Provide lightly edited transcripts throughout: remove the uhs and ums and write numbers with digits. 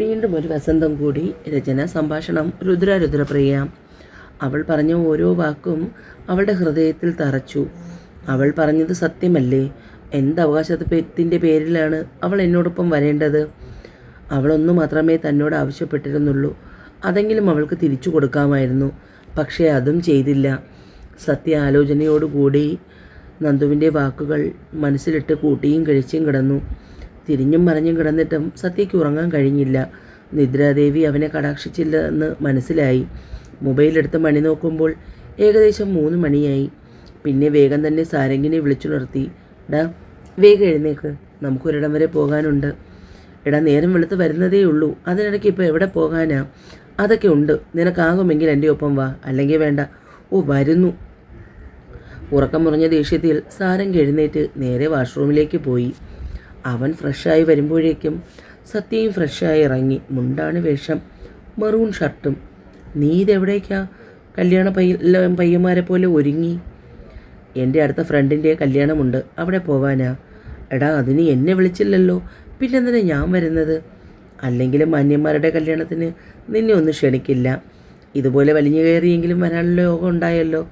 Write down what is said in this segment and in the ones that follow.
വീണ്ടും ഒരു വസന്തം കൂടി. രചന സംഭാഷണം രുദ്രപ്രിയ. അവൾ പറഞ്ഞ ഓരോ വാക്കും അവളുടെ ഹൃദയത്തിൽ തറച്ചു. അവൾ പറഞ്ഞത് സത്യമല്ലേ? എന്തവകാശത്തിൻ്റെ പേരിലാണ് അവൾ എന്നോടൊപ്പം വരേണ്ടത്? അവളൊന്നു മാത്രമേ തന്നോട് ആവശ്യപ്പെട്ടിരുന്നുള്ളൂ. അതെങ്കിലും അവൾക്ക് തിരിച്ചു കൊടുക്കാമായിരുന്നു. പക്ഷേ അതും ചെയ്തില്ല. സത്യ ആലോചനയോടുകൂടി നന്ദുവിൻ്റെ വാക്കുകൾ മനസ്സിലിട്ട് കൂട്ടിയും കഴിച്ചും കിടന്നു. തിരിഞ്ഞും മറിഞ്ഞും കിടന്നിട്ടും സത്യയ്ക്ക് ഉറങ്ങാൻ കഴിഞ്ഞില്ല. നിദ്രാദേവി അവനെ കടാക്ഷിച്ചില്ല എന്ന് മനസ്സിലായി. മൊബൈലെടുത്ത് മണി നോക്കുമ്പോൾ ഏകദേശം 3 മണിയായി. പിന്നെ വേഗം തന്നെ സാരംഗിനെ വിളിച്ചുണർത്തി. ഡാ, വേഗം എഴുന്നേക്ക്, നമുക്കൊരിടം വരെ പോകാനുണ്ട്. എടാ, നേരം വെളുത്ത് വരുന്നതേ ഉള്ളൂ, അതിനിടയ്ക്ക് ഇപ്പോൾ എവിടെ പോകാനാ? അതൊക്കെ ഉണ്ട്, നിനക്കാകുമെങ്കിൽ എൻ്റെ ഒപ്പം വാ, അല്ലെങ്കിൽ വേണ്ട. ഓ, വരുന്നു. ഉറക്കം മുറിഞ്ഞ ദേഷ്യത്തിൽ സാരംഗ് എഴുന്നേറ്റ് നേരെ വാഷ്റൂമിലേക്ക് പോയി. അവൻ ഫ്രഷായി വരുമ്പോഴേക്കും സത്യയും ഫ്രഷായി ഇറങ്ങി. മുണ്ടാണ് വേഷം, മെറൂൺ ഷർട്ടും. നീ ഇതെവിടേക്കാ കല്യാണ പയ്യന്മാരെ പോലെ ഒരുങ്ങി? എൻ്റെ അടുത്ത ഫ്രണ്ടിൻ്റെ കല്യാണമുണ്ട്, അവിടെ പോവാനാ. എടാ, അതിന് എന്നെ വിളിച്ചില്ലല്ലോ, പിന്നെന്തിനാ ഞാൻ വരുന്നത്? അല്ലെങ്കിലും മാന്യന്മാരുടെ കല്യാണത്തിന് നിന്നെ ഒന്നും ക്ഷണിക്കില്ല. ഇതുപോലെ വലിഞ്ഞു കയറിയെങ്കിലും വരാനുള്ള യോഗം ഉണ്ടായല്ലോ,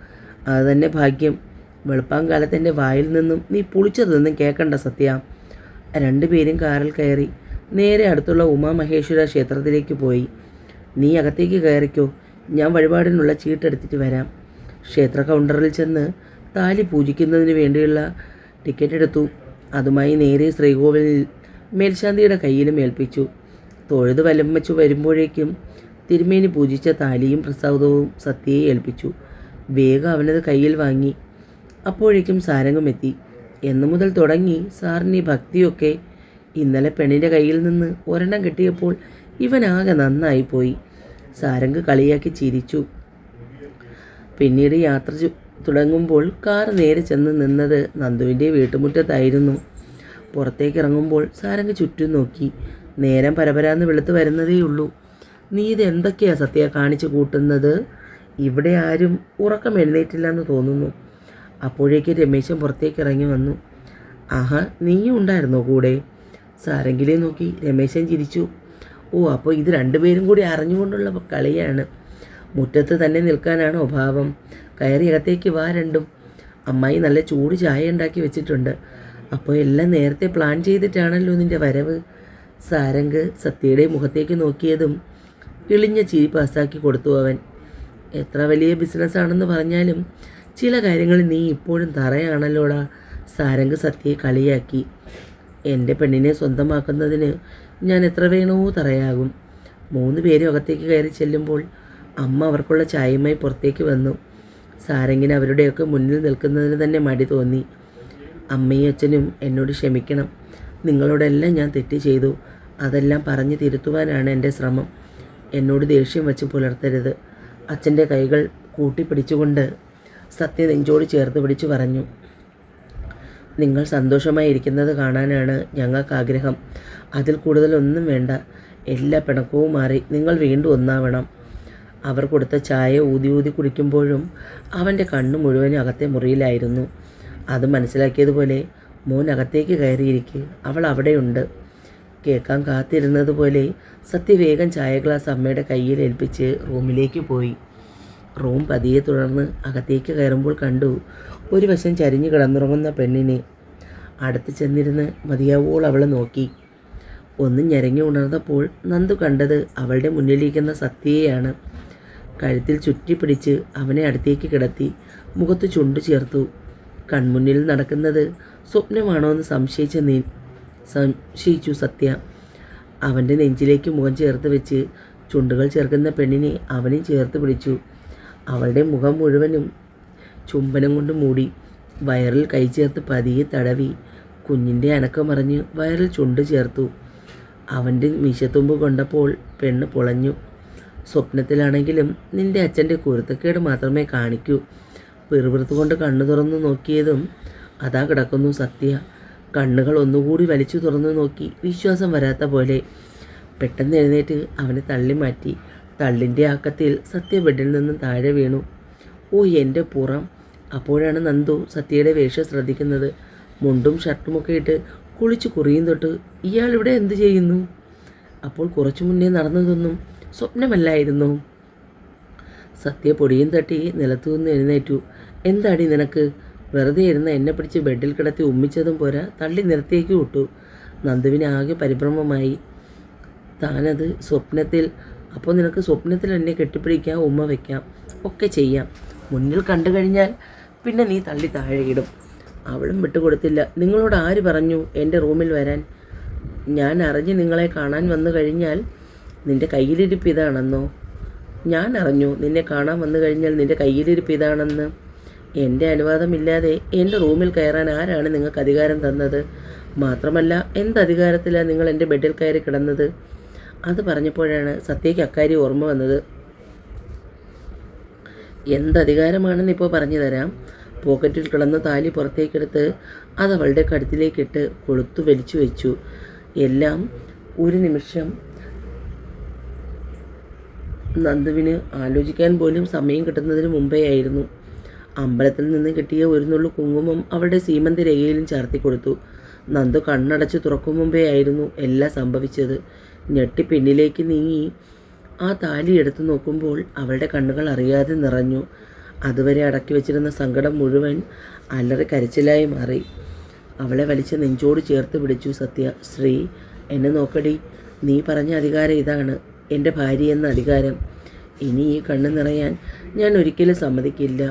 അത് തന്നെ ഭാഗ്യം. വെളുപ്പാങ്കാലത്ത് എൻ്റെ വായിൽ നിന്നും നീ പുളിച്ചതൊന്നും കേൾക്കണ്ട സത്യ. രണ്ടുപേരും കാറിൽ കയറി നേരെ അടുത്തുള്ള ഉമാമഹേശ്വര ക്ഷേത്രത്തിലേക്ക് പോയി. നീ അകത്തേക്ക് കയറിക്കോ, ഞാൻ വഴിപാടിനുള്ള ചീട്ടെടുത്തിട്ട് വരാം. ക്ഷേത്ര കൗണ്ടറിൽ ചെന്ന് താലി പൂജിക്കുന്നതിന് വേണ്ടിയുള്ള ടിക്കറ്റ് എടുത്തു. അതുമായി നേരെ ശ്രീകോവിലിൽ മേൽശാന്തിയുടെ കയ്യിലും ഏൽപ്പിച്ചു. തൊഴുത് വലം വെച്ചു വരുമ്പോഴേക്കും തിരുമേനി പൂജിച്ച താലിയും പ്രസാദവും സത്യയെ ഏൽപ്പിച്ചു. വേഗം അവനത് കയ്യിൽ വാങ്ങി. അപ്പോഴേക്കും സാരംഗം എത്തി. എന്നു മുതൽ തുടങ്ങി സാറിന് ഈ ഭക്തിയൊക്കെ? ഇന്നലെ പെണ്ണിൻ്റെ കയ്യിൽ നിന്ന് ഒരെണ്ണം കിട്ടിയപ്പോൾ ഇവനാകെ നന്നായിപ്പോയി. സാരംഗ് കളിയാക്കി ചിരിച്ചു. പിന്നീട് യാത്ര തുടങ്ങുമ്പോൾ കാർ നേരെ ചെന്ന് നിന്നത് നന്ദുവിൻ്റെ വീട്ടുമുറ്റത്തായിരുന്നു. പുറത്തേക്ക് ഇറങ്ങുമ്പോൾ സാരംഗ് ചുറ്റും നോക്കി. നേരം പരപരാന്ന് വെളുത്ത് വരുന്നതേയുള്ളൂ. നീ ഇത് എന്തൊക്കെയാ സത്യ കാണിച്ചു കൂട്ടുന്നത്? ഇവിടെ ആരും ഉറക്കം എഴുന്നേറ്റില്ലെന്ന് തോന്നുന്നു. അപ്പോഴേക്ക് രമേശൻ പുറത്തേക്ക് ഇറങ്ങി വന്നു. ആഹാ, നീയും ഉണ്ടായിരുന്നോ കൂടെ? സാരംഗിലെ നോക്കി രമേശൻ ചിരിച്ചു. ഓ, അപ്പോൾ ഇത് രണ്ടുപേരും കൂടി അറിഞ്ഞുകൊണ്ടുള്ള കളിയാണ്. മുറ്റത്ത് തന്നെ നിൽക്കാനാണോ ഭാവം? കയറി അകത്തേക്ക് വാ രണ്ടും. അമ്മായി നല്ല ചൂട് ചായ ഉണ്ടാക്കി വെച്ചിട്ടുണ്ട്. അപ്പോൾ എല്ലാം നേരത്തെ പ്ലാൻ ചെയ്തിട്ടാണല്ലോ നിൻ്റെ വരവ്. സാരംഗ് സത്യയുടെ മുഖത്തേക്ക് നോക്കിയതും ഇളിഞ്ഞ ചിരി പാസ്സാക്കി കൊടുത്തു അവൻ. എത്ര വലിയ ബിസിനസ്സാണെന്ന് പറഞ്ഞാലും ചില കാര്യങ്ങളിൽ നീ ഇപ്പോഴും തറയാണല്ലോടാ. സാരംഗ് സത്യയെ കളിയാക്കി. എൻ്റെ പെണ്ണിനെ സ്വന്തമാക്കുന്നതിന് ഞാൻ എത്ര വേണോ തറയാകും. 3 പേരും അകത്തേക്ക് കയറി ചെല്ലുമ്പോൾ അമ്മ അവർക്കുള്ള ചായയുമായി പുറത്തേക്ക് വന്നു. സാരംഗിന് അവരുടെയൊക്കെ മുന്നിൽ നിൽക്കുന്നതിന് തന്നെ മടി തോന്നി. അമ്മയും അച്ഛനും എന്നോട് ക്ഷമിക്കണം. നിങ്ങളോടെല്ലാം ഞാൻ തെറ്റ് ചെയ്തു. അതെല്ലാം പറഞ്ഞ് തിരുത്തുവാനാണ് എൻ്റെ ശ്രമം. എന്നോട് ദേഷ്യം വച്ച് പുലർത്തരുത്. അച്ഛൻ്റെ കൈകൾ കൂട്ടിപ്പിടിച്ചുകൊണ്ട് സത്യ നെഞ്ചോട് ചേർത്ത് പിടിച്ചു പറഞ്ഞു. നിങ്ങൾ സന്തോഷമായിരിക്കുന്നത് കാണാനാണ് ഞങ്ങൾക്കാഗ്രഹം. അതിൽ കൂടുതലൊന്നും വേണ്ട. എല്ലാ പിണക്കവും മാറി നിങ്ങൾ വീണ്ടും ഒന്നാവണം. അവർ കൊടുത്ത ചായ ഊതി ഊതി കുടിക്കുമ്പോഴും അവൻ്റെ കണ്ണു മുഴുവനും അകത്തെ മുറിയിലായിരുന്നു. അത് മനസ്സിലാക്കിയതുപോലെ മോൻ അകത്തേക്ക് കയറിയിരിക്കുക, അവൾ അവിടെയുണ്ട്. കേൾക്കാൻ കാത്തിരുന്നതുപോലെ സത്യ വേഗം ചായ ഗ്ലാസ് അമ്മയുടെ കയ്യിൽ ഏൽപ്പിച്ച് റൂമിലേക്ക് പോയി. റൂം പതിയെ തുടർന്ന് അകത്തേക്ക് കയറുമ്പോൾ കണ്ടു ഒരു വശം ചരിഞ്ഞു കിടന്നുറങ്ങുന്ന പെണ്ണിനെ. അടുത്ത് ചെന്നിരുന്ന് മതിയാവോൾ അവളെ നോക്കി. ഒന്ന് ഞരങ്ങി ഉണർന്നപ്പോൾ നന്ദു കണ്ടത് അവളുടെ മുന്നിലിരിക്കുന്ന സത്യയെയാണ്. കഴുത്തിൽ ചുറ്റിപ്പിടിച്ച് അവനെ അടുത്തേക്ക് കിടത്തി മുഖത്ത് ചുണ്ടു ചേർത്തു. കൺമുന്നിൽ നടക്കുന്നത് സ്വപ്നമാണോ എന്ന് സംശയിച്ചു സത്യ. അവൻ്റെ നെഞ്ചിലേക്ക് മുഖം ചേർത്ത് വെച്ച് ചുണ്ടുകൾ ചേർക്കുന്ന പെണ്ണിനെ അവനും ചേർത്ത് പിടിച്ചു. അവളുടെ മുഖം മുഴുവനും ചുംബനം കൊണ്ട് മൂടി. വയറിൽ കൈ ചേർത്ത് പതിയെ തടവി. കുഞ്ഞിൻ്റെ അനക്കമറിഞ്ഞ് വയറിൽ ചുണ്ട് ചേർത്തു. അവൻ്റെ മീശത്തുമ്പ് കൊണ്ടപ്പോൾ പെണ്ണ് പൊളഞ്ഞു. സ്വപ്നത്തിലാണെങ്കിലും നിൻ്റെ അച്ഛൻ്റെ കുരുത്തക്കേട് മാത്രമേ കാണിക്കൂ. പിറുപിറുത്തുകൊണ്ട് കണ്ണു തുറന്നു നോക്കിയതും അതാ കിടക്കുന്നു സത്യ. കണ്ണുകൾ ഒന്നുകൂടി വലിച്ചു തുറന്നു നോക്കി, വിശ്വാസം വരാത്ത പോലെ. പെട്ടെന്ന് എഴുന്നേറ്റ് അവനെ തള്ളി മാറ്റി. തള്ളിൻ്റെ ആക്കത്തിൽ സത്യ ബെഡിൽ നിന്നും താഴെ വീണു. ഓ, എൻ്റെ പുറം! അപ്പോഴാണ് നന്ദു സത്യയുടെ വേഷം ശ്രദ്ധിക്കുന്നത്. മുണ്ടും ഷർട്ടുമൊക്കെ ഇട്ട് കുളിച്ച് കുറിയും തൊട്ട് ഇയാളിവിടെ എന്ത് ചെയ്യുന്നു? അപ്പോൾ കുറച്ചു മുന്നേ നടന്നതൊന്നും സ്വപ്നമല്ലായിരുന്നു. സത്യ പൊടിയും തട്ടി നിലത്തു നിന്ന് എഴുന്നേറ്റു. എന്താടി നിനക്ക്? വെറുതെ ഇരുന്ന് എന്നെ പിടിച്ച് ബെഡിൽ കിടത്തി ഉമ്മിച്ചതും പോരാ, തള്ളി നിലത്തേക്ക് വിട്ടു. നന്ദുവിന് ആകെ പരിഭ്രമമായി. താനത് സ്വപ്നത്തിൽ, അപ്പോൾ നിനക്ക് സ്വപ്നത്തിൽ എന്നെ കെട്ടിപ്പിടിക്കാം, ഉമ്മ വയ്ക്കാം, ഒക്കെ ചെയ്യാം. മുന്നിൽ കണ്ടു കഴിഞ്ഞാൽ പിന്നെ നീ തള്ളി താഴെയിടും. അവളും വിട്ടുകൊടുത്തില്ല. നിങ്ങളോട് ആര് പറഞ്ഞു എൻ്റെ റൂമിൽ വരാൻ? ഞാൻ അറിഞ്ഞ് നിങ്ങളെ കാണാൻ വന്നു കഴിഞ്ഞാൽ നിൻ്റെ കയ്യിലിരിപ്പ് ഇതാണെന്നോ? ഞാൻ അറിഞ്ഞു നിന്നെ കാണാൻ വന്നു കഴിഞ്ഞാൽ നിൻ്റെ കയ്യിലിരിപ്പ് ഇതാണെന്ന്. എൻ്റെ അനുവാദമില്ലാതെ എൻ്റെ റൂമിൽ കയറാൻ ആരാണ് നിങ്ങൾക്ക് അധികാരം തന്നത്? മാത്രമല്ല, എന്തധികാരത്തിലാണ് നിങ്ങൾ എൻ്റെ ബെഡിൽ കയറി കിടന്നത്? അത് പറഞ്ഞപ്പോഴാണ് സത്യയ്ക്ക് അക്കാര്യം ഓർമ്മ വന്നത്. എന്തധികാരമാണെന്ന് ഇപ്പോൾ പറഞ്ഞു തരാം. പോക്കറ്റിൽ കിടന്ന താലി പുറത്തേക്കെടുത്ത് അത് അവളുടെ കഴുത്തിലേക്കിട്ട് കൊളുത്തു വലിച്ചു വെച്ചു. എല്ലാം ഒരു നിമിഷം നന്ദുവിന് ആലോചിക്കാൻ പോലും സമയം കിട്ടുന്നതിന് മുമ്പേ ആയിരുന്നു. അമ്പലത്തിൽ നിന്ന് കിട്ടിയ ഒരു നുള്ളു കുങ്കുമം അവളുടെ സീമന്തി രേഖയിലും ചാർത്തി കൊടുത്തു. നന്ദു കണ്ണടച്ച് തുറക്കും മുമ്പേ ആയിരുന്നു എല്ലാം സംഭവിച്ചത്. ഞെട്ടി പിന്നിലേക്ക് നീങ്ങി ആ താലി എടുത്തു നോക്കുമ്പോൾ അവളുടെ കണ്ണുകൾ അറിയാതെ നിറഞ്ഞു. അതുവരെ അടക്കി വെച്ചിരുന്ന സങ്കടം മുഴുവൻ അലറി കരച്ചിലായി മാറി. അവളെ വലിച്ച് നെഞ്ചോട് ചേർത്ത് പിടിച്ചു സത്യ. ശ്രീ, എന്നെ നോക്കടി. നീ പറഞ്ഞ അധികാരം ഇതാണ്, എൻ്റെ ഭാര്യ എന്ന അധികാരം. ഇനി ഈ കണ്ണ് നിറയാൻ ഞാൻ ഒരിക്കലും സമ്മതിക്കില്ല.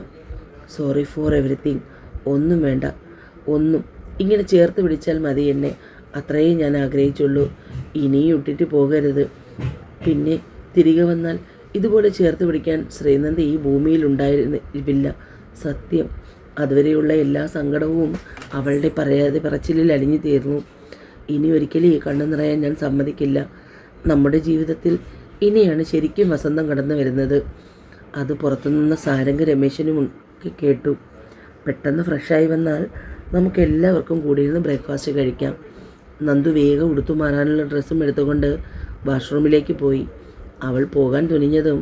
Sorry four everything. ഒന്നും വേണ്ട, ഒന്നും. ഇങ്ങനെ ചേർത്ത് പിടിച്ചാൽ മതി എന്നെ. അത്രയും ഞാൻ ആഗ്രഹിച്ചുള്ളൂ. ഇനിയും ഇട്ടിട്ട് പോകരുത്. പിന്നെ തിരികെ വന്നാൽ ഇതുപോലെ ചേർത്ത് പിടിക്കാൻ ശ്രീനന്ദി ഈ ഭൂമിയിൽ ഉണ്ടായിരുന്നില്ല. സത്യം. അതുവരെയുള്ള എല്ലാ സങ്കടവും അവളുടെ പറയാതെ പറച്ചിലിൽ അലിഞ്ഞു തീർന്നു. ഇനി ഒരിക്കലും ഈ കണ്ണു നിറയാൻ ഞാൻ സമ്മതിക്കില്ല. നമ്മുടെ ജീവിതത്തിൽ ഇനിയാണ് ശരിക്കും വസന്തം കടന്നു വരുന്നത്. അത് പുറത്തുനിന്ന സാരംഗ് രമേശനും കേട്ടു. പെട്ടെന്ന് ഫ്രഷായി വന്നാൽ നമുക്കെല്ലാവർക്കും കൂടിയിരുന്ന് ബ്രേക്ക്ഫാസ്റ്റ് കഴിക്കാം. നന്ദു വേഗം ഉടുത്തു മാറാനുള്ള ഡ്രസ്സും എടുത്തുകൊണ്ട് വാഷ്റൂമിലേക്ക് പോയി. അവൾ പോകാൻ തുനിഞ്ഞതും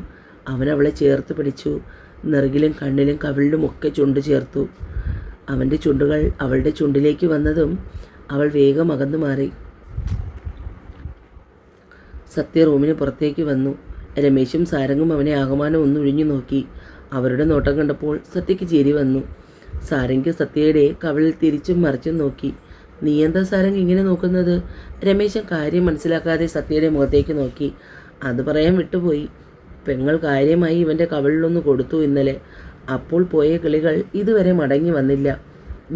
അവൻ അവളെ ചേർത്ത് പിടിച്ചു. നെറുകിലും കണ്ണിലും കവിളിലും ഒക്കെ ചുണ്ട് ചേർത്തു. അവൻ്റെ ചുണ്ടുകൾ അവളുടെ ചുണ്ടിലേക്ക് വന്നതും അവൾ വേഗം അകന്നു മാറി. സത്യ റൂമിന് പുറത്തേക്ക് വന്നു. രമേശും സാരംഗും അവനെ ആകമാനം ഒന്നൊഴിഞ്ഞു നോക്കി. അവരുടെ നോട്ടം കണ്ടപ്പോൾ സത്യയ്ക്ക് ചിരി വന്നു. സാരംഗ് സത്യയുടെ കവിളിൽ തിരിച്ചും മറിച്ചും നോക്കി. നീ എന്താ സാരംഗ് ഇങ്ങനെ നോക്കുന്നത്? രമേശൻ കാര്യം മനസ്സിലാക്കാതെ സത്യയുടെ മുഖത്തേക്ക് നോക്കി. അത് പറയാൻ വിട്ടുപോയി. പെങ്ങൾ കാര്യമായി ഇവൻ്റെ കവിളിലൊന്ന് കൊടുത്തു ഇന്നലെ. അപ്പോൾ പോയ കിളികൾ ഇതുവരെ മടങ്ങി വന്നില്ല.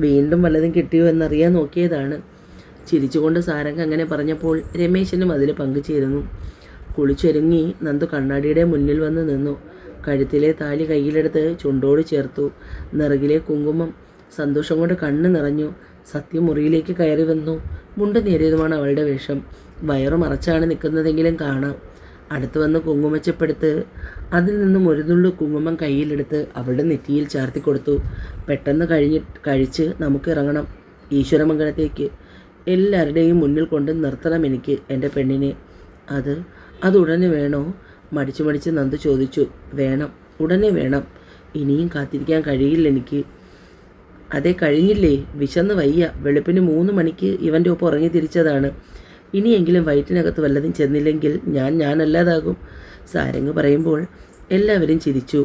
വീണ്ടും വല്ലതും കിട്ടിയോ എന്നറിയാൻ നോക്കിയതാണ്. ചിരിച്ചുകൊണ്ട് സാരംഗ് അങ്ങനെ പറഞ്ഞപ്പോൾ രമേശനും അതിൽ പങ്കുചേരുന്നു. കുളിച്ചൊരുങ്ങി നന്ദു കണ്ണാടിയുടെ മുന്നിൽ വന്ന് നിന്നു. കഴുത്തിലെ താലി കയ്യിലെടുത്ത് ചുണ്ടോട് ചേർത്തു. നെറുകിലെ കുങ്കുമം. സന്തോഷം കൊണ്ട് കണ്ണ് നിറഞ്ഞു. സത്യ മുറിയിലേക്ക് കയറി വന്നു. മുണ്ട് നേരിയതുമാണ് അവളുടെ വേഷം. വയറു മറച്ചാണ് നിൽക്കുന്നതെങ്കിലും കാണാം. അടുത്ത് വന്ന് കുങ്കുമച്ചപ്പെടുത്ത് അതിൽ നിന്നും ഒരു നുള്ളു കുങ്കുമം കയ്യിലെടുത്ത് അവളുടെ നെറ്റിയിൽ ചാർത്തി കൊടുത്തു. പെട്ടെന്ന് കഴിച്ച് നമുക്ക് ഇറങ്ങണം ഈശ്വരമംഗലത്തേക്ക്. എല്ലാവരുടെയും മുന്നിൽ കൊണ്ട് നിർത്തണം എനിക്ക് എൻ്റെ പെണ്ണിനെ. അത് ഉടനെ വേണോ? മടിച്ച് നന്ദു ചോദിച്ചു. വേണം, ഉടനെ വേണം. ഇനിയും കാത്തിരിക്കാൻ കഴിയില്ല എനിക്ക്. അതെ, കഴിഞ്ഞില്ലേ? വിശന്ന് വയ്യ. വെളുപ്പിന് 3 മണിക്ക് ഇവൻ്റെ ഒപ്പം ഉറങ്ങി തിരിച്ചതാണ്. ഇനിയെങ്കിലും വയറ്റിനകത്ത് വല്ലതും ചെന്നില്ലെങ്കിൽ ഞാനല്ലാതാകും. സാരംഗ് പറയുമ്പോൾ എല്ലാവരും ചിരിച്ചു.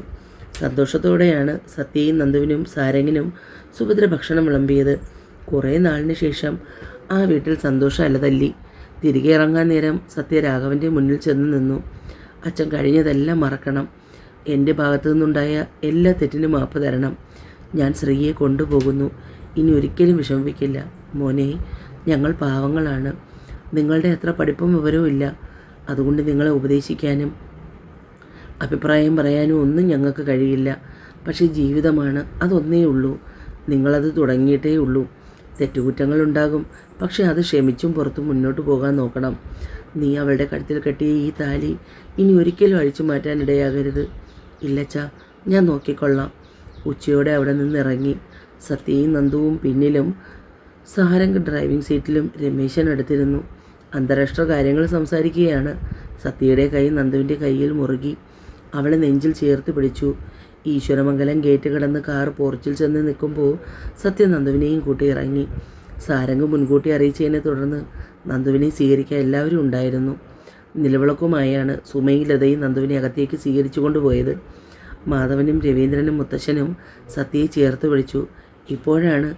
സന്തോഷത്തോടെയാണ് സത്യയും നന്ദുവിനും സാരംഗിനും സുഭദ്ര ഭക്ഷണം വിളമ്പിയത്. കുറേ നാളിന് ശേഷം ആ വീട്ടിൽ സന്തോഷം അലതല്ലി. തിരികെ ഇറങ്ങാൻ നേരം സത്യ രാഘവൻ്റെ മുന്നിൽ ചെന്ന് നിന്നു. അച്ഛൻ കഴിഞ്ഞതെല്ലാം മറക്കണം. എൻ്റെ ഭാഗത്തു നിന്നുണ്ടായ എല്ലാ തെറ്റിനും മാപ്പ് തരണം. ഞാൻ ശ്രീയെ കൊണ്ടുപോകുന്നു. ഇനി ഒരിക്കലും വിഷമിപ്പിക്കില്ല. മോനെ, ഞങ്ങൾ പാവങ്ങളാണ്. നിങ്ങളുടെ അത്ര പഠിപ്പും വിവരവും ഇല്ല. അതുകൊണ്ട് നിങ്ങളെ ഉപദേശിക്കാനും അഭിപ്രായം പറയാനും ഒന്നും ഞങ്ങൾക്ക് കഴിയില്ല. പക്ഷേ ജീവിതമാണ്, അതൊന്നേ ഉള്ളൂ. നിങ്ങളത് തുടങ്ങിയിട്ടേ ഉള്ളൂ. തെറ്റുകുറ്റങ്ങളുണ്ടാകും. പക്ഷേ അത് ക്ഷമിച്ചും പുറത്തും മുന്നോട്ട് പോകാൻ നോക്കണം. നീ അവളുടെ കഴുത്തിൽ കെട്ടിയ ഈ താലി ഇനി ഒരിക്കലും അഴിച്ചു മാറ്റാൻ ഇടയാകരുത്. ഇല്ലച്ചാ, ഞാൻ നോക്കിക്കൊള്ളാം. ഉച്ചയോടെ അവിടെ നിന്നിറങ്ങി. സത്യയും നന്ദുവും പിന്നിലും സാരംഗ് ഡ്രൈവിംഗ് സീറ്റിലും രമേശൻ അടുത്തിരുന്നു. അന്താരാഷ്ട്ര കാര്യങ്ങൾ സംസാരിക്കുകയാണ്. സത്യയുടെ കൈ നന്ദുവിൻ്റെ കയ്യിൽ മുറുകി. അവളെ നെഞ്ചിൽ ചേർത്ത് പിടിച്ചു. ഈശ്വരമംഗലം ഗേറ്റ് കടന്ന് കാർ പോർച്ചിൽ ചെന്ന് നിൽക്കുമ്പോൾ സത്യ നന്ദുവിനെയും കൂട്ടി ഇറങ്ങി. സാരംഗ് മുൻകൂട്ടി അറിയിച്ചതിനെ തുടർന്ന് നന്ദുവിനെ സ്വീകരിക്കാൻ എല്ലാവരും ഉണ്ടായിരുന്നു. നിലവിളക്കുമായാണ് സുമയും ലതയും നന്ദുവിനെ അകത്തേക്ക് സ്വീകരിച്ചു കൊണ്ടുപോയത്. മാധവനും രവീന്ദ്രനും മുത്തശ്ശനും സത്യയെ ചേർത്ത് വിളിച്ചു. ഇപ്പോഴാണ്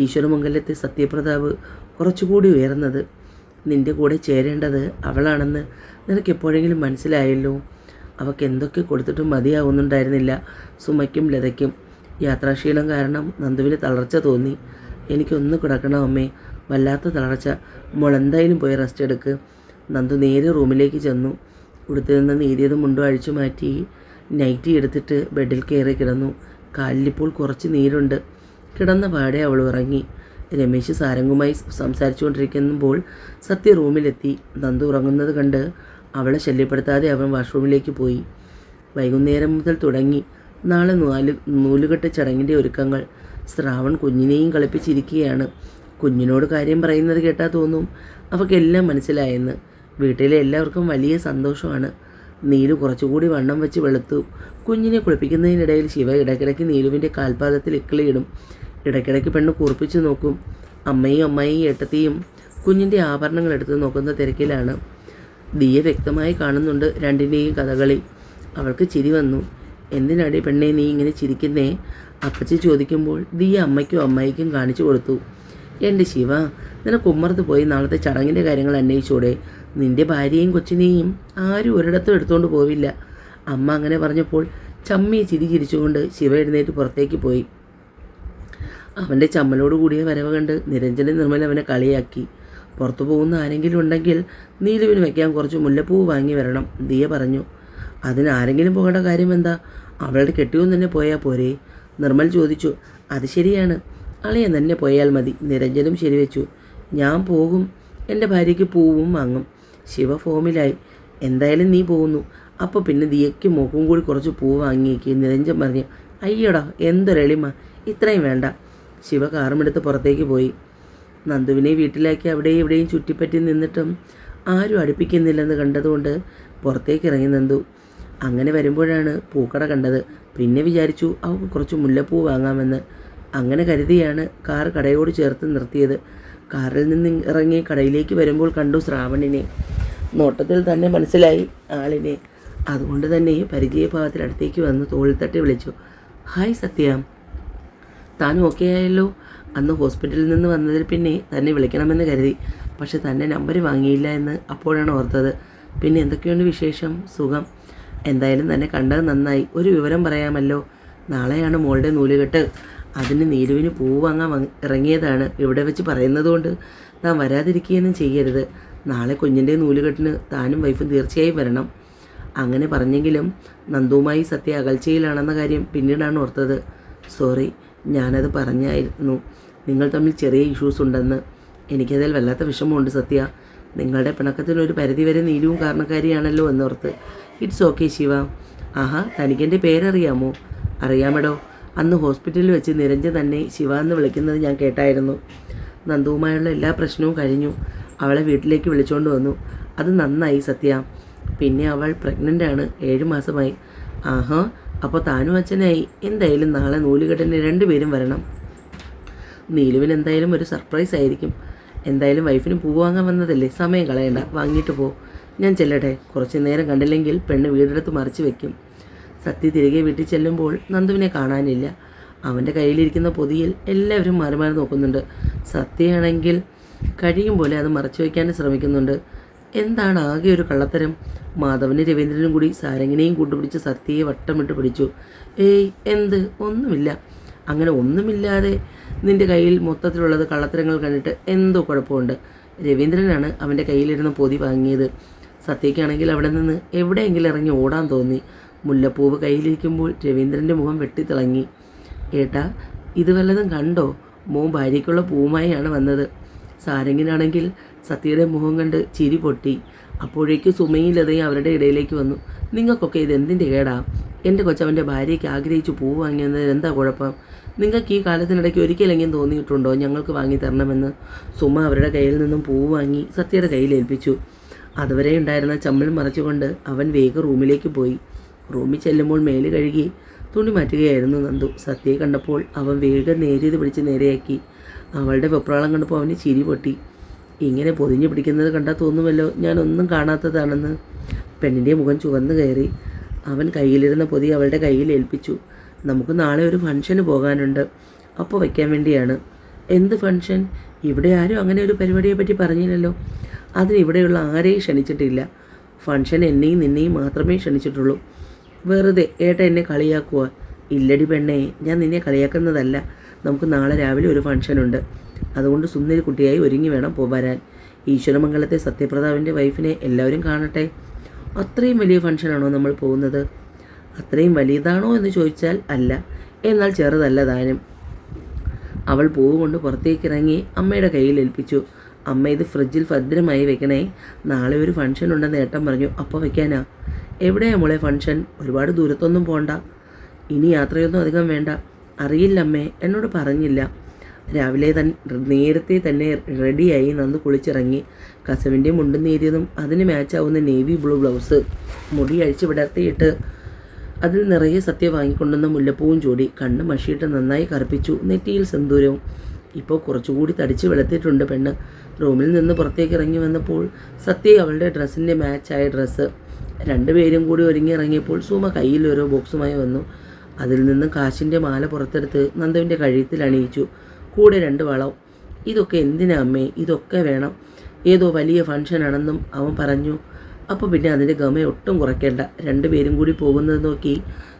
ഈശ്വരമംഗലത്തെ സത്യപ്രതാപ് കുറച്ചുകൂടി ഉയർന്നത്. നിന്റെ കൂടെ ചേരേണ്ടത് അവളാണെന്ന് നിനക്കെപ്പോഴെങ്കിലും മനസ്സിലായല്ലോ. അവൾക്ക് എന്തൊക്കെ കൊടുത്തിട്ടും മതിയാവുന്നുണ്ടായിരുന്നില്ല സുമയ്ക്കും ലതയ്ക്കും. യാത്രാക്ഷീണം കാരണം നന്ദുവിന് തളർച്ച തോന്നി. എനിക്കൊന്ന് കിടക്കണം അമ്മേ, വല്ലാത്ത തളർച്ച. മോളെന്തായാലും പോയി റെസ്റ്റ് എടുക്ക്. നന്ദു നേരെ റൂമിലേക്ക് ചെന്നു. ഉടുത്തിരുന്ന നേരിയതും മുണ്ടും അഴിച്ചു മാറ്റി നൈറ്റി എടുത്തിട്ട് ബെഡിൽ കയറി കിടന്നു. കാലിലിപ്പോൾ കുറച്ച് നീരുണ്ട്. കിടന്ന പാടെ അവൾ ഉറങ്ങി. രമേശ് സാരംഗുമായി സംസാരിച്ചുകൊണ്ടിരിക്കുമ്പോൾ സത്യ റൂമിലെത്തി. നന്ദു ഉറങ്ങുന്നത് കണ്ട് അവളെ ശല്യപ്പെടുത്താതെ അവൻ വാഷ്റൂമിലേക്ക് പോയി. വൈകുന്നേരം മുതൽ തുടങ്ങി നാളെ നൂലുകെട്ട് ചടങ്ങിൻ്റെ ഒരുക്കങ്ങൾ. ശ്രാവൺ കുഞ്ഞിനെയും കളിപ്പിച്ചിരിക്കുകയാണ്. കുഞ്ഞിനോട് കാര്യം പറയുന്നത് കേട്ടാൽ തോന്നും അവൾക്കെല്ലാം മനസ്സിലായെന്ന്. വീട്ടിലെ എല്ലാവർക്കും വലിയ സന്തോഷമാണ്. നീലു കുറച്ചുകൂടി വണ്ണം വെച്ച് വെളുത്തു. കുഞ്ഞിനെ കുളിപ്പിക്കുന്നതിനിടയിൽ ശിവ ഇടയ്ക്കിടയ്ക്ക് നീലുവിൻ്റെ കാൽപാദത്തിൽ ഇക്കിളിയിടും. ഇടയ്ക്കിടയ്ക്ക് പെണ്ണ് കുറിപ്പിച്ചു നോക്കും. അമ്മയും അമ്മായിയും ഏട്ടത്തിയും കുഞ്ഞിൻ്റെ ആഭരണങ്ങൾ എടുത്ത് നോക്കുന്ന തിരക്കിലാണ്. ദിയ വ്യക്തമായി കാണുന്നുണ്ട് രണ്ടിൻ്റെയും കഥകളി. അവൾക്ക് ചിരി വന്നു. എന്തിനാടി പെണ്ണെ നീ ഇങ്ങനെ ചിരിക്കുന്നേ? അപ്പച്ചി ചോദിക്കുമ്പോൾ ദിയ അമ്മയ്ക്കും അമ്മായിക്കും കാണിച്ചു കൊടുത്തു. എൻ്റെ ശിവ, നിനക്ക് ഉമ്മറത്ത് പോയി നാളത്തെ ചടങ്ങിൻ്റെ കാര്യങ്ങൾ അന്വേഷിച്ചൂടെ? നിൻ്റെ ഭാര്യയും കൊച്ചിനെയും ആരും ഒരിടത്തും എടുത്തുകൊണ്ട് പോവില്ല. അമ്മ അങ്ങനെ പറഞ്ഞപ്പോൾ ചമ്മി ചിരി ചിരിച്ചുകൊണ്ട് ശിവ എഴുന്നേറ്റ് പുറത്തേക്ക് പോയി. അവൻ്റെ ചമ്മലോട് കൂടിയ വരവ് കണ്ട് നിരഞ്ജന നിർമ്മൽ അവനെ കളിയാക്കി. പുറത്തു പോകുന്ന ആരെങ്കിലും ഉണ്ടെങ്കിൽ നീലുവിന് വയ്ക്കാൻ കുറച്ച് മുല്ലപ്പൂവ് വാങ്ങി വരണം, ദിയ പറഞ്ഞു. അതിനാരെങ്കിലും പോകേണ്ട കാര്യം എന്താ? അവളുടെ കെട്ടിയും തന്നെ പോയാൽ പോരെ? നിർമ്മൽ ചോദിച്ചു. അത് ശരിയാണ്, അളിയൻ തന്നെ പോയാൽ മതി. നിരഞ്ജനും ശരിവെച്ചു. ഞാൻ പോകും, എൻ്റെ ഭാര്യയ്ക്ക് പൂവും വാങ്ങും. ശിവ ഫോമിലായി. എന്തായാലും നീ പോകുന്നു, അപ്പോൾ പിന്നെ ദിയയ്ക്ക് മോക്കും കൂടി കുറച്ച് പൂവ് വാങ്ങിയേക്ക്, നിരഞ്ജൻ പറഞ്ഞു. അയ്യടാ, എന്തൊരെളിമ, ഇത്രയും വേണ്ട. ശിവ കാറുമെടുത്ത് പുറത്തേക്ക് പോയി. നന്ദുവിനെ വീട്ടിലാക്കി അവിടെയും ഇവിടെയും ചുറ്റിപ്പറ്റി നിന്നിട്ടും ആരും അടുപ്പിക്കുന്നില്ലെന്ന് കണ്ടതുകൊണ്ട് പുറത്തേക്ക് ഇറങ്ങി നന്ദു. അങ്ങനെ വരുമ്പോഴാണ് പൂക്കട കണ്ടത്. പിന്നെ വിചാരിച്ചു അവൾക്ക് കുറച്ച് മുല്ലപ്പൂ വാങ്ങാമെന്ന്. അങ്ങനെ കരുതിയാണ് കാർ കടയോട് ചേർത്ത് നിർത്തിയത്. കാറിൽ നിന്ന് ഇറങ്ങി കടയിലേക്ക് വരുമ്പോൾ കണ്ടു ശ്രാവണിനെ. നോട്ടത്തിൽ തന്നെ മനസ്സിലായി ആളിനെ. അതുകൊണ്ട് തന്നെ പരിചയഭാവത്തിൽ അടുത്തേക്ക് വന്ന് തോളിൽ തട്ടി വിളിച്ചു. ഹായ് സത്യ, താൻ ഓക്കെ ആയല്ലോ? അന്ന് ഹോസ്പിറ്റലിൽ നിന്ന് വന്നതിൽ പിന്നെ തന്നെ വിളിക്കണമെന്ന് കരുതി. പക്ഷെ തന്നെ നമ്പർ വാങ്ങിയില്ല എന്ന് അപ്പോഴാണ് ഓർത്തത്. പിന്നെ എന്തൊക്കെയുണ്ട് വിശേഷം? സുഖം. എന്തായാലും തന്നെ കണ്ടത് നന്നായി. ഒരു വിവരം പറയാമല്ലോ. നാളെയാണ് മോളുടെ നൂലുകെട്ട്. അതിന് നീലുവിന് പൂവ് വാങ്ങാൻ ഇറങ്ങിയതാണ്. ഇവിടെ വെച്ച് പറയുന്നതുകൊണ്ട് താൻ വരാതിരിക്കുകയൊന്നും ചെയ്യരുത്. നാളെ കുഞ്ഞിൻ്റെ നൂലുകെട്ടിന് താനും വൈഫും തീർച്ചയായും വരണം. അങ്ങനെ പറഞ്ഞെങ്കിലും നന്ദുവുമായി സത്യ അകൽച്ചയിലാണെന്ന കാര്യം പിന്നീടാണ് ഓർത്തത്. സോറി, ഞാനത് പറഞ്ഞായിരുന്നു. നിങ്ങൾ തമ്മിൽ ചെറിയ ഇഷ്യൂസ് ഉണ്ടെന്ന്. എനിക്കതിൽ വല്ലാത്ത വിഷമമുണ്ട് സത്യ. നിങ്ങളുടെ പിണക്കത്തിനൊരു പരിധിവരെ നീലുവും കാരണക്കാരിയാണല്ലോ എന്നോർത്ത്. It's okay Shiva. ആഹാ, തനിക്കെൻ്റെ പേരറിയാമോ? അറിയാമടോ. അന്ന് ഹോസ്പിറ്റലിൽ വെച്ച് നിരഞ്ജൻ തന്നെ ശിവ എന്ന് വിളിക്കുന്നത് ഞാൻ കേട്ടായിരുന്നു. നന്ദുവുമായുള്ള എല്ലാ പ്രശ്നവും കഴിഞ്ഞു. അവളെ വീട്ടിലേക്ക് വിളിച്ചുകൊണ്ട് വന്നു. അത് നന്നായി സത്യ. പിന്നെ അവൾ പ്രഗ്നൻ്റാണ്. 7 മാസമായി. ആഹാ, അപ്പോൾ താനും അച്ഛനായി. എന്തായാലും നാളെ നൂലുകെട്ടിന് 2 പേരും വരണം. നീലുവിന് എന്തായാലും ഒരു സർപ്രൈസ് ആയിരിക്കും. എന്തായാലും വൈഫിന് പൂ വാങ്ങാൻ വന്നതല്ലേ, സമയം കളയണ്ട, വാങ്ങിയിട്ട് പോ. ഞാൻ ചെല്ലട്ടെ. കുറച്ച് നേരം കണ്ടില്ലെങ്കിൽ പെണ്ണ് വീടെടുത്ത് മറിച്ച് വെക്കും. സത്യ തിരികെ വീട്ടിൽ ചെല്ലുമ്പോൾ നന്ദുവിനെ കാണാനില്ല. അവൻ്റെ കയ്യിലിരിക്കുന്ന പൊതിയിൽ എല്ലാവരും മാറി മാറി നോക്കുന്നുണ്ട്. സത്യയാണെങ്കിൽ കഴിയും പോലെ അത് മറച്ചു വയ്ക്കാനും ശ്രമിക്കുന്നുണ്ട്. എന്താണ് ആകെ ഒരു കള്ളത്തരം? മാധവനും രവീന്ദ്രനും കൂടി സാരംഗിനെയും കൂട്ടുപിടിച്ച് സത്യയെ വട്ടമിട്ട് പിടിച്ചു. ഏയ് എന്ത്? ഒന്നുമില്ല. അങ്ങനെ ഒന്നുമില്ലാതെ നിൻ്റെ കയ്യിൽ മൊത്തത്തിലുള്ളത് കള്ളത്തരങ്ങൾ കണ്ടിട്ട് എന്തോ കുഴപ്പമുണ്ട്. രവീന്ദ്രനാണ് അവൻ്റെ കയ്യിലിരുന്ന പൊതി വാങ്ങിയത്. സത്യയ്ക്കാണെങ്കിൽ അവിടെ നിന്ന് എവിടെയെങ്കിലും ഇറങ്ങി ഓടാൻ തോന്നി. മുല്ലപ്പൂവ് കയ്യിലിരിക്കുമ്പോൾ രവീന്ദ്രൻ്റെ മുഖം വെട്ടിത്തിളങ്ങി. ഏട്ടാ, ഇത് വല്ലതും കണ്ടോ? മോൻ ഭാര്യയ്ക്കുള്ള പൂവുമായാണ് വന്നത്. സാരംഗിനാണെങ്കിൽ സത്യയുടെ മുഖം കണ്ട് ചിരി പൊട്ടി. അപ്പോഴേക്കും സുമയും ലതയും അവരുടെ ഇടയിലേക്ക് വന്നു. നിങ്ങൾക്കൊക്കെ ഇത് എന്തിൻ്റെ കേടാ? എൻ്റെ കൊച്ചവൻ്റെ ഭാര്യയ്ക്ക് ആഗ്രഹിച്ച് പൂവ് വാങ്ങിയെന്നത് എന്താ കുഴപ്പം? നിങ്ങൾക്ക് ഈ കാലത്തിനിടയ്ക്ക് ഒരിക്കലെങ്കിലും തോന്നിയിട്ടുണ്ടോ ഞങ്ങൾക്ക് വാങ്ങി തരണമെന്ന്? സുമ അവരുടെ കയ്യിൽ നിന്നും പൂവ് വാങ്ങി സത്യയുടെ കയ്യിൽ ഏൽപ്പിച്ചു. അതുവരെ ഉണ്ടായിരുന്ന ചമ്മൽ മറച്ചുകൊണ്ട് അവൻ വേഗം റൂമിലേക്ക് പോയി. റൂമിൽ ചെല്ലുമ്പോൾ മേല് കഴുകി തുണി മാറ്റുകയായിരുന്നു നന്ദു. സത്യയെ കണ്ടപ്പോൾ അവൻ വേഗം നേരിയത് പിടിച്ച് നേരെയാക്കി. അവളുടെ വെപ്രാളം കണ്ടപ്പോൾ അവന് ചിരി പൊട്ടി. ഇങ്ങനെ പൊതിഞ്ഞു പിടിക്കുന്നത് കണ്ടാൽ തോന്നുമല്ലോ ഞാനൊന്നും കാണാത്തതാണെന്ന്. പെണ്ണിൻ്റെ മുഖം ചുവന്നു കയറി. അവൻ കയ്യിലിരുന്ന പൊതി അവളുടെ കയ്യിൽ ഏൽപ്പിച്ചു. നമുക്ക് നാളെ ഒരു ഫംഗ്ഷന് പോകാനുണ്ട്, അപ്പോൾ വയ്ക്കാൻ വേണ്ടിയാണ്. എന്ത് ഫംഗ്ഷൻ? ഇവിടെ ആരും അങ്ങനെ ഒരു പരിപാടിയെ പറ്റി പറഞ്ഞില്ലല്ലോ. അതിനിവിടെയുള്ള ആരെയും ക്ഷണിച്ചിട്ടില്ല. ഫംഗ്ഷൻ എന്നെയും നിന്നെയും മാത്രമേ ക്ഷണിച്ചിട്ടുള്ളൂ. വെറുതെ ഏട്ട എന്നെ കളിയാക്കുക. ഇല്ലടി പെണ്ണേ, ഞാൻ നിന്നെ കളിയാക്കുന്നതല്ല. നമുക്ക് നാളെ രാവിലെ ഒരു ഫംഗ്ഷനുണ്ട്. അതുകൊണ്ട് സുന്ദരി കുട്ടിയായി ഒരുങ്ങി വേണം വരാൻ. ഈശ്വരമംഗലത്തെ സത്യപ്രതാപിൻ്റെ വൈഫിനെ എല്ലാവരും കാണട്ടെ. അത്രയും വലിയ ഫംഗ്ഷനാണോ നമ്മൾ പോകുന്നത്? അത്രയും വലിയതാണോ എന്ന് ചോദിച്ചാൽ അല്ല, എന്നാൽ ചെറുതല്ല താനും. അവൾ പൂവ് കൊണ്ട് പുറത്തേക്കിറങ്ങി അമ്മയുടെ കയ്യിൽ ഏൽപ്പിച്ചു. അമ്മ ഇത് ഫ്രിഡ്ജിൽ ഭദ്രമായി വെക്കണേ, നാളെ ഒരു ഫംഗ്ഷൻ ഉണ്ടെന്ന് ഏട്ടൻ പറഞ്ഞു. അപ്പോൾ വെക്കാനാ? എവിടെയാ മോളെ ഫംഗ്ഷൻ? ഒരുപാട് ദൂരത്തൊന്നും പോണ്ട. ഇനി യാത്രയൊന്നും അധികം വേണ്ട. അറിയില്ല അമ്മേ, എന്നോട് പറഞ്ഞില്ല. നേരത്തെ തന്നെ റെഡിയായി നന്ന് കുളിച്ചിറങ്ങി. കസവിൻ്റെ മുണ്ടും നേരിയതും അതിന് മാച്ചാവുന്ന നേവി ബ്ലൂ ബ്ലൗസ്, മുടി അഴിച്ച് വിടർത്തിയിട്ട് അതിൽ നിറയെ സത്യ വാങ്ങിക്കൊണ്ടുവന്ന മുല്ലപ്പൂവും ചൂടി, കണ്ണ് മഷിയിട്ട് നന്നായി കറുപ്പിച്ചു, നെറ്റിയിൽ സിന്ദൂരവും. ഇപ്പോൾ കുറച്ചുകൂടി തടിച്ച് വെളുത്തിട്ടുണ്ട് പെണ്ണ്. റൂമിൽ നിന്ന് പുറത്തേക്ക് ഇറങ്ങി വന്നപ്പോൾ സത്യ അവളുടെ ഡ്രസ്സിൻ്റെ മാച്ചായ ഡ്രസ്സ്. രണ്ടുപേരും കൂടി ഒരുങ്ങിയിറങ്ങിയപ്പോൾ സുമ കയ്യിൽ ഓരോ ബോക്സുമായി വന്നു. അതിൽ നിന്ന് കാശിൻ്റെ മാല പുറത്തെടുത്ത് നന്ദുവിൻ്റെ കഴുത്തിൽ അണിയിച്ചു. കൂടെ 2 വളം. ഇതൊക്കെ എന്തിനാ അമ്മേ? ഇതൊക്കെ വേണം. ഏതോ വലിയ ഫംഗ്ഷനാണെന്നും അവൻ പറഞ്ഞു. അപ്പോൾ പിന്നെ അതിൻ്റെ ഗമ ഒട്ടും കുറയ്ക്കേണ്ട. 2 പേരും കൂടി പോകുന്നത് നോക്കി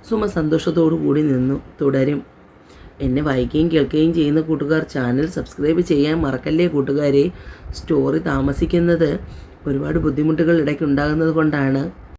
സുമ സന്തോഷത്തോടു കൂടി നിന്നു. തുടരും. എന്നെ വായിക്കുകയും കേൾക്കുകയും ചെയ്യുന്ന കൂട്ടുകാർ ചാനൽ സബ്സ്ക്രൈബ് ചെയ്യാൻ മറക്കല്ലേ കൂട്ടുകാരെ. സ്റ്റോറി താമസിക്കുന്നത് ഒരുപാട് ബുദ്ധിമുട്ടുകൾ ഇടയ്ക്ക് ഉണ്ടാകുന്നത് കൊണ്ടാണ്.